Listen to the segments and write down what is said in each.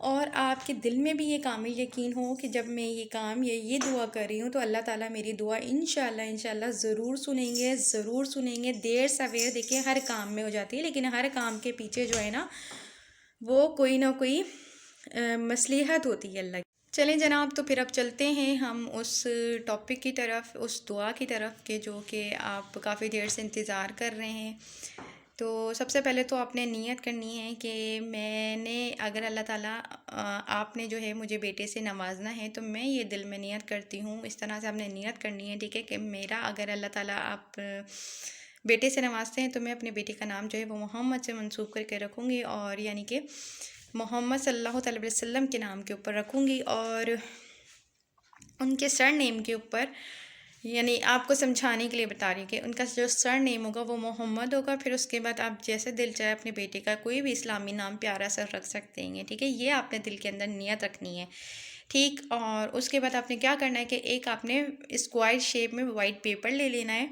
اور آپ کے دل میں بھی یہ کامل یقین ہو کہ جب میں یہ کام یہ دعا کر رہی ہوں تو اللہ تعالیٰ میری دعا انشاءاللہ ضرور سنیں گے. دیر سویر دیکھیں ہر کام میں ہو جاتی ہے، لیکن ہر کام کے پیچھے جو ہے نا وہ کوئی نہ کوئی مصلحت ہوتی ہے اللہ کی. چلیں جناب، تو پھر اب چلتے ہیں ہم اس ٹاپک کی طرف، اس دعا کی طرف کہ جو کہ آپ کافی دیر سے انتظار کر رہے ہیں. تو سب سے پہلے تو آپ نے نیت کرنی ہے کہ میں نے اگر اللہ تعالیٰ آپ نے جو ہے مجھے بیٹے سے نوازنا ہے تو میں یہ دل میں نیت کرتی ہوں. اس طرح سے آپ نے نیت کرنی ہے، ٹھیک ہے، کہ میرا اگر اللہ تعالیٰ آپ بیٹے سے نوازتے ہیں تو میں اپنے بیٹے کا نام جو ہے وہ محمد سے منسوب کر کے رکھوں گی، اور یعنی کہ محمد صلی اللہ علیہ وسلم کے نام کے اوپر رکھوں گی، اور ان کے سر نیم کے اوپر، یعنی آپ کو سمجھانے کے لیے بتا رہی ہوں کہ ان کا جو سر نیم ہوگا وہ محمد ہوگا. پھر اس کے بعد آپ جیسے دل چاہے اپنے بیٹے کا کوئی بھی اسلامی نام پیارا سا رکھ سکتے ہیں، ٹھیک ہے. یہ آپ نے دل کے اندر نیت رکھنی ہے، ٹھیک. اور اس کے بعد آپ نے کیا کرنا ہے کہ ایک آپ نے اسکوائر شیپ میں وائٹ پیپر لے لینا ہے،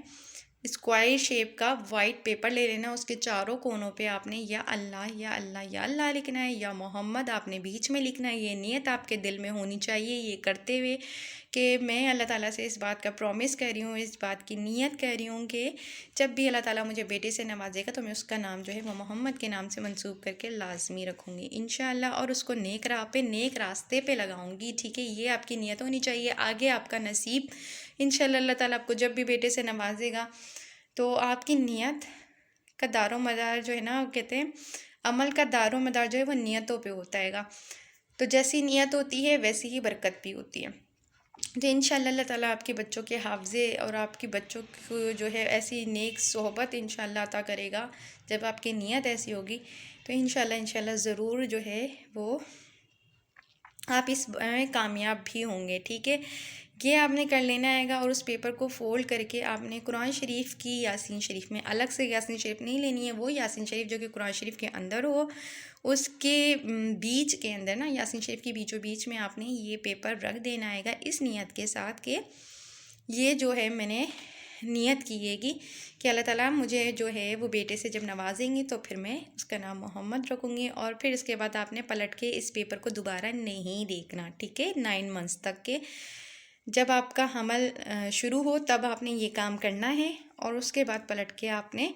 اسکوائر شیپ کا وائٹ پیپر لے لینا. اس کے چاروں کونوں پہ آپ نے یا اللہ یا اللہ یا اللہ لکھنا ہے، یا محمد آپ نے بیچ میں لکھنا ہے. یہ نیت آپ کے دل میں ہونی چاہیے یہ کرتے ہوئے کہ میں اللہ تعالیٰ سے اس بات کا پرومس کر رہی ہوں، اس بات کی نیت کر رہی ہوں کہ جب بھی اللہ تعالیٰ مجھے بیٹے سے نوازے گا تو میں اس کا نام جو ہے وہ محمد کے نام سے منسوب کر کے لازمی رکھوں گی انشاءاللہ، اور اس کو نیک راہ پہ نیک راستے پہ لگاؤں گی، ٹھیک ہے. یہ آپ کی نیت ہونی چاہیے. آگے آپ کا نصیب انشاءاللہ اللہ تعالیٰ آپ کو جب بھی بیٹے سے نوازے گا تو آپ کی نیت کا دار و مدار جو ہے نا، کہتے ہیں عمل کا دار و مدار جو ہے وہ نیتوں پہ ہوتا ہے گا. تو جیسی نیت ہوتی ہے ویسی ہی برکت بھی ہوتی ہے. تو انشاءاللہ اللہ تعالیٰ آپ کے بچوں کے حافظے اور آپ کے بچوں کو جو ہے ایسی نیک صحبت انشاءاللہ عطا کرے گا. جب آپ کی نیت ایسی ہوگی تو انشاءاللہ ضرور جو ہے وہ آپ اس کامیاب بھی ہوں گے، ٹھیک ہے. یہ آپ نے کر لینا ہے گا، اور اس پیپر کو فولڈ کر کے آپ نے قرآن شریف کی یاسین شریف میں، الگ سے یاسین شریف نہیں لینی ہے، وہ یاسین شریف جو کہ قرآن شریف کے اندر ہو، اس کے بیچ کے اندر نا، یاسین شریف کی بیچوں بیچ میں آپ نے یہ پیپر رکھ دینا ہے گا، اس نیت کے ساتھ کہ یہ جو ہے میں نے نیت کیے گی کہ اللہ تعالیٰ مجھے جو ہے وہ بیٹے سے جب نوازیں گے تو پھر میں اس کا نام محمد رکھوں گی. اور پھر اس کے بعد آپ نے پلٹ کے اس پیپر کو دوبارہ نہیں دیکھنا، ٹھیک ہے. 9 منتھس تک کے جب آپ کا حمل شروع ہو تب آپ نے یہ کام کرنا ہے، اور اس کے بعد پلٹ کے آپ نے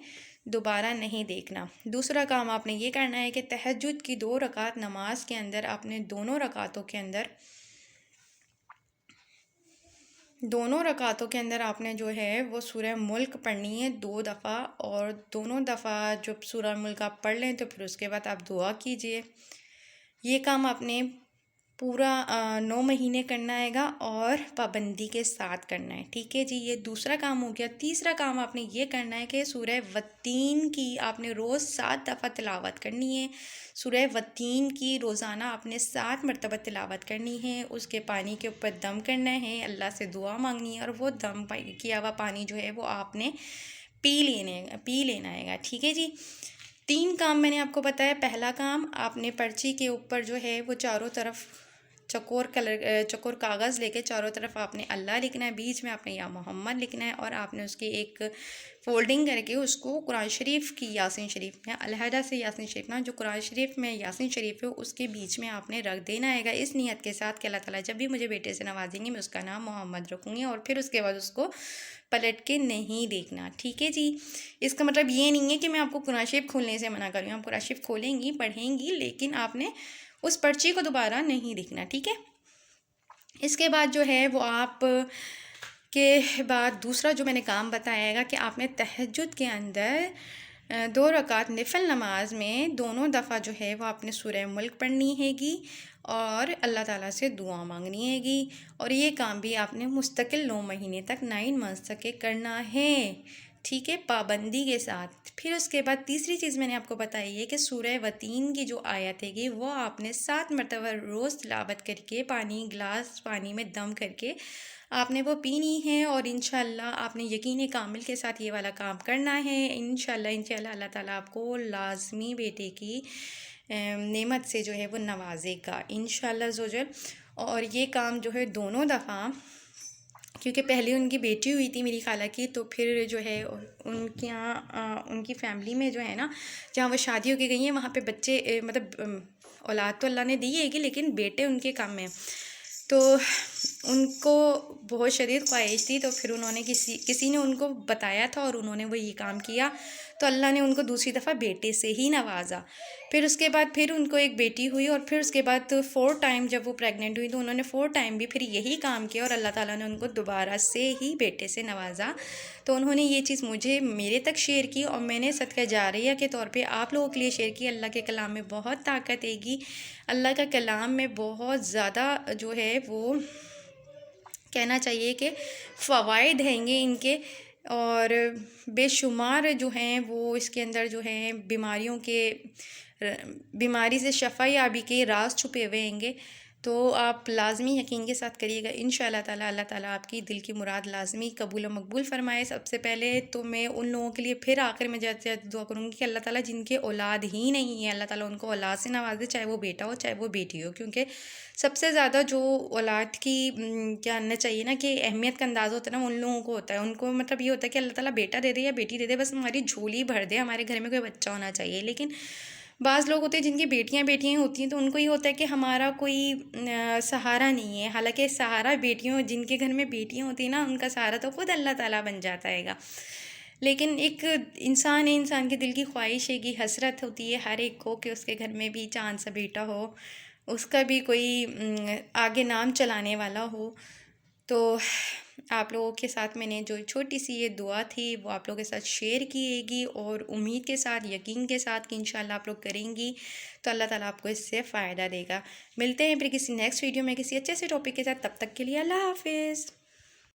دوبارہ نہیں دیکھنا. دوسرا کام آپ نے یہ کرنا ہے کہ تہجد کی 2 رکعت نماز کے اندر آپ نے دونوں رکعتوں کے اندر آپ نے جو ہے وہ سورہ ملک پڑھنی ہے 2 دفعہ، اور دونوں دفعہ جب سورہ ملک آپ پڑھ لیں تو پھر اس کے بعد آپ دعا کیجئے. یہ کام آپ نے پورا 9 مہینے کرنا ہے گا اور پابندی کے ساتھ کرنا ہے، ٹھیک ہے جی. یہ دوسرا کام ہو گیا. تیسرا کام آپ نے یہ کرنا ہے کہ سورہ والتین کی آپ نے روز 7 دفعہ تلاوت کرنی ہے. سورہ والتین کی روزانہ آپ نے 7 مرتبہ تلاوت کرنی ہے. اس کے پانی کے اوپر دم کرنا ہے، اللہ سے دعا مانگنی ہے، اور وہ دم کیا ہوا پانی جو ہے وہ آپ نے پی لینا ہے گا، ٹھیک ہے جی. 3 کام میں نے آپ کو بتایا. پہلا کام آپ نے پرچی کے اوپر جو ہے وہ چاروں طرف چکور کاغذ لے کے چاروں طرف آپ نے اللہ لکھنا ہے، بیچ میں آپ نے یا محمد لکھنا ہے، اور آپ نے اس کی ایک فولڈنگ کر کے اس کو قرآن شریف کی یاسین شریف میں علیحدہ سے یاسین شریف نا جو قرآن شریف میں یاسین شریف ہے اس کے بیچ میں آپ نے رکھ دینا ہے گا، اس نیت کے ساتھ کہ اللہ تعالیٰ جب بھی مجھے بیٹے سے نوازیں گے میں اس کا نام محمد رکھوں گی. اور پھر اس کے بعد اس کو پلٹ کے نہیں دیکھنا، ٹھیک ہے جی. اس کا مطلب یہ نہیں ہے کہ میں آپ کو قرآن شریف کھولنے سے منع کر رہی ہوں. آپ قرآن شریف کھولیں گی، پڑھیں گی، لیکن آپ نے اس پرچی کو دوبارہ نہیں دیکھنا، ٹھیک ہے. اس کے بعد جو ہے وہ آپ کے بعد دوسرا جو میں نے کام بتایا گا کہ آپ نے تہجد کے اندر 2 رکعت نفل نماز میں دونوں دفعہ جو ہے وہ آپ نے سورہ ملک پڑھنی ہے گی اور اللہ تعالیٰ سے دعا مانگنی ہے گی. اور یہ کام بھی آپ نے مستقل 9 مہینے تک 9 منتھس تک کے کرنا ہے، ٹھیک ہے، پابندی کے ساتھ. پھر اس کے بعد تیسری چیز میں نے آپ کو بتائی ہے کہ سورہ والتین کی جو آیت ہے گی وہ آپ نے 7 مرتبہ روز تلاوت کر کے گلاس پانی میں دم کر کے آپ نے وہ پینی ہے. اور انشاءاللہ آپ نے یقین کامل کے ساتھ یہ والا کام کرنا ہے. انشاءاللہ اللہ تعالیٰ آپ کو لازمی بیٹے کی نعمت سے جو ہے وہ نوازے گا انشاءاللہ زوجل. اور یہ کام جو ہے دونوں دفعہ، کیونکہ پہلے ان کی بیٹی ہوئی تھی میری خالہ کی، تو پھر جو ہے ان کے یہاں ان کی فیملی میں جو ہے نا جہاں وہ شادی ہو کے گئی ہیں وہاں پہ بچے مطلب اولاد تو اللہ نے دی ہے گی لیکن بیٹے ان کے کم ہیں، تو ان کو بہت شدید خواہش تھی، تو پھر انہوں نے کسی نے ان کو بتایا تھا اور انہوں نے وہ یہ کام کیا، تو اللہ نے ان کو دوسری دفعہ بیٹے سے ہی نوازا۔ پھر اس کے بعد پھر ان کو ایک بیٹی ہوئی، اور پھر اس کے بعد 4 ٹائم جب وہ پریگننٹ ہوئی تو انہوں نے 4 ٹائم بھی پھر یہی کام کیا، اور اللہ تعالیٰ نے ان کو دوبارہ سے ہی بیٹے سے نوازا۔ تو انہوں نے یہ چیز میرے تک شیئر کی، اور میں نے صدقہ جاریہ کے طور پہ آپ لوگوں کے لیے شیئر کی۔ اللہ کے کلام میں بہت طاقت ہے گی، اللہ کا کلام میں بہت زیادہ جو ہے وہ کہنا چاہیے کہ فوائد ہیں گے ان کے، اور بے شمار جو ہیں وہ اس کے اندر جو ہیں بیماری سے شفا یابی کے راز چھپے ہوئے ہیں گے۔ تو آپ لازمی یقین کے ساتھ کریے گا، انشاءاللہ تعالیٰ اللہ تعالیٰ آپ کی دل کی مراد لازمی قبول و مقبول فرمائے۔ سب سے پہلے تو میں ان لوگوں کے لیے پھر آخر میں دعا کروں گی کہ اللہ تعالیٰ جن کے اولاد ہی نہیں ہے، اللہ تعالیٰ ان کو اولاد سے نواز دے، چاہے وہ بیٹا ہو چاہے وہ بیٹی ہو، کیونکہ سب سے زیادہ جو اولاد کی جاننا چاہیے نا کہ اہمیت کا اندازہ ہوتا ہے نا، ان لوگوں کو ہوتا ہے، ان کو مطلب یہ ہوتا ہے کہ اللہ تعالیٰ بیٹا دے دے یا بیٹی دے دے، بس ہماری جھولی بھر دے، ہمارے گھر میں کوئی بچہ ہونا چاہیے۔ لیکن بعض لوگ ہوتے ہیں جن کی بیٹیاں ہوتی ہیں تو ان کو یہ ہوتا ہے کہ ہمارا کوئی سہارا نہیں ہے، حالانکہ سہارا بیٹیوں، جن کے گھر میں بیٹیاں ہوتی ہیں نا ان کا سہارا تو خود اللہ تعالیٰ بن جاتا ہے گا۔ لیکن ایک انسان ہے، انسان کے دل کی خواہش ہے کہ حسرت ہوتی ہے ہر ایک کو کہ اس کے گھر میں بھی چاند سا بیٹا ہو، اس کا بھی کوئی آگے نام چلانے والا ہو۔ تو آپ لوگوں کے ساتھ میں نے جو چھوٹی سی یہ دعا تھی وہ آپ لوگوں کے ساتھ شیئر کیے گی، اور امید کے ساتھ یقین کے ساتھ کہ انشاءاللہ آپ لوگ کریں گی تو اللہ تعالیٰ آپ کو اس سے فائدہ دے گا۔ ملتے ہیں پھر کسی نیکسٹ ویڈیو میں کسی اچھے سے ٹاپک کے ساتھ، تب تک کے لیے اللہ حافظ۔